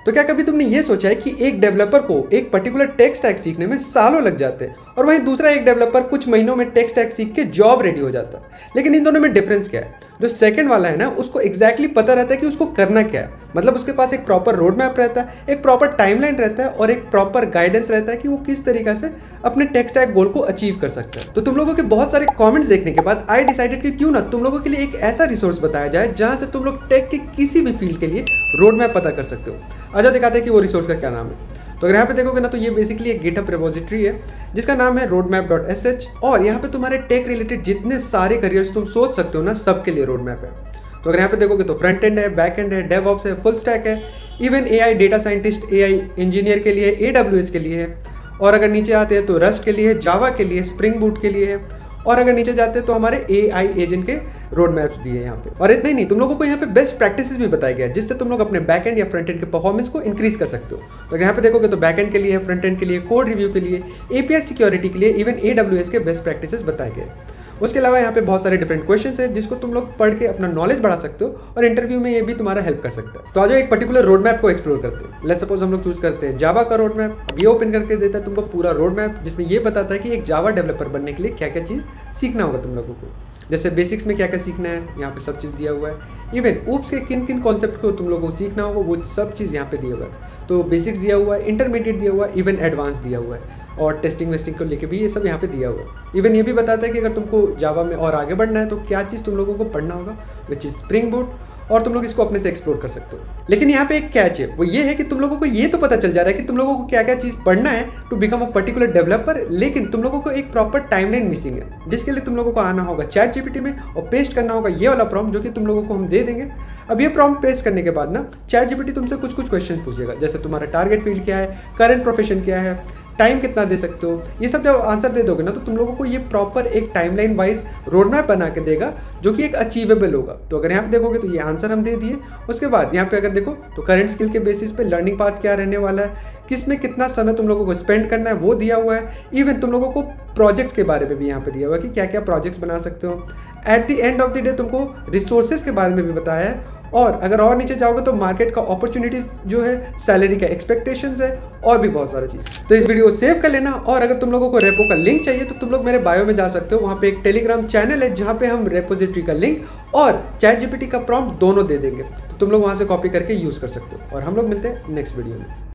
तो क्या कभी तुमने ये सोचा है कि एक डेवलपर को एक पर्टिकुलर टेक स्टैक सीखने में सालों लग जाते हैं और वहीं दूसरा एक डेवलपर कुछ महीनों में टेक स्टैक सीख के जॉब रेडी हो जाता है। लेकिन इन दोनों में डिफरेंस क्या है? जो सेकंड वाला है ना, उसको एग्जैक्टली पता रहता है कि उसको करना क्या है। मतलब उसके पास एक प्रॉपर रोड मैप रहता है, एक प्रॉपर टाइमलाइन रहता है और एक प्रॉपर गाइडेंस रहता है कि वो किस तरीके से अपने टेक स्टैक गोल को अचीव कर सकता है। तो तुम लोगों के बहुत सारे कमेंट्स देखने के बाद आई डिसाइडेड कि क्यों ना तुम लोगों के लिए एक ऐसा रिसोर्स बताया जाए जहां से तुम लोग टेक के किसी भी फील्ड के लिए रोड मैप पता कर सकते हो। आजा दिखाते हैं कि वो रिसोर्स का क्या नाम है। तो अगर यहाँ पे देखोगे ना, तो ये बेसिकली एक गिटहब रिपोजिटरी है जिसका नाम है roadmap.sh और यहाँ पे तुम्हारे टेक रिलेटेड जितने सारे करियर्स तुम सोच सकते हो ना, सबके लिए रोड मैप है। तो अगर यहाँ पे देखोगे तो फ्रंट एंड है, बैक एंड है, डेवऑप्स है, फुल स्टैक है, even AI data scientist, AI engineer के लिए, AWS के लिए है। और अगर नीचे आते हैं तो रस्ट के लिए, जावा के लिए, स्प्रिंग बूट के लिए है। और अगर नीचे जाते हैं तो हमारे AI एजेंट के रोड मैप्स भी है यहाँ पे। और इतना ही नहीं, तुम लोगों को यहाँ पे बेस्ट प्रैक्टिसेस भी बताया गया है जिससे तुम लोग अपने बैक एंड या फ्रंट एंड के परफॉर्मेंस को इंक्रीज कर सकते हो। तो अगर यहाँ पे देखोगे तो बैक एंड के लिए, फ्रंट एंड के लिए, कोड रिव्यू के लिए, API सिक्योरिटी के लिए, इवन AWS के बेस्ट प्रैक्टिसेस बताए गए। उसके अलावा यहाँ पे बहुत सारे डिफरेंट क्वेश्चंस हैं जिसको तुम लोग पढ़ के अपना नॉलेज बढ़ा सकते हो और इंटरव्यू में ये भी तुम्हारा हेल्प कर सकता है। तो आज एक पर्टिकुलर रोड मैप को एक्सप्लोर करते हैं। लेट्स सपोज हम लोग चूज करते हैं जावा का रोड मैप। अब ये ओपन करके देता है तुमको पूरा रोड मैप जिसमें ये बताता है कि एक जावा डेवलपर बनने के लिए क्या क्या चीज़ सीखना होगा तुम लोगों को। जैसे बेसिक्स में क्या क्या सीखना है, यहाँ पे सब चीज़ दिया हुआ है। इवन ऊप्स के किन किन कॉन्सेप्ट को तुम लोगों को सीखना होगा वो सब चीज़ यहाँ पे दिया हुआ है। तो बेसिक्स दिया हुआ है, इंटरमीडिएट दिया हुआ है, इवन एडवांस दिया हुआ है और टेस्टिंग वेस्टिंग को लेके भी ये सब यहाँ पे दिया हुआ है। इवन ये भी बताता है कि अगर तुमको जावा में और आगे बढ़ना है तो क्या चीज़ तुम लोगों को पढ़ना होगा, विच इज स्प्रिंग बूट, और तुम लोग इसको अपने से एक्सप्लोर कर सकते हो। लेकिन यहाँ पे एक कैच है, वो ये है कि तुम लोगों को ये तो पता चल जा रहा है कि तुम लोगों को क्या क्या चीज़ पढ़ना है to become a particular developer, लेकिन तुम लोगों को एक प्रॉपर टाइमलाइन मिसिंग है जिसके लिए तुम लोगों को आना होगा ChatGPT में और पेस्ट करना होगा ये वाला प्रॉम्प्ट जो कि तुम लोगों को हम दे देंगे। अब ये प्रॉम्प्ट पेस्ट करने के बाद ना ChatGPT तुमसे कुछ कुछ क्वेश्चन पूछेगा, जैसे तुम्हारा टारगेट फील्ड क्या है, करंट प्रोफेशन क्या है, टाइम कितना दे सकते हो। ये सब जब आंसर दे दोगे ना तो तुम लोगों को ये प्रॉपर एक टाइमलाइन वाइज रोड मैप बना के देगा जो कि एक अचीवेबल होगा। तो अगर यहाँ पे देखोगे तो ये आंसर हम दे दिए। उसके बाद यहाँ पे अगर देखो तो करंट स्किल के बेसिस पे लर्निंग पाथ क्या रहने वाला है, किस में कितना समय तुम लोगों को स्पेंड करना है वो दिया हुआ है। इवन तुम लोगों को प्रोजेक्ट्स के बारे में भी यहाँ पे दिया हुआ है कि क्या क्या प्रोजेक्ट्स बना सकते हो। At the end of the day तुमको रिसोर्सेज के बारे में भी बताया है। और अगर और नीचे जाओगे तो मार्केट का अपॉर्चुनिटीज जो है, सैलरी का एक्सपेक्टेशंस है और भी बहुत सारी चीज़। तो इस वीडियो को सेव कर लेना और अगर तुम लोगों को रेपो का लिंक चाहिए तो तुम लोग मेरे बायो में जा सकते हो। वहाँ पे एक टेलीग्राम चैनल है जहाँ पे हम रेपोजिटरी का लिंक और ChatGPT का प्रॉम्प्ट दोनों दे देंगे, तो तुम लोग वहाँ से कॉपी करके यूज़ कर सकते हो। और हम लोग मिलते हैं नेक्स्ट वीडियो में।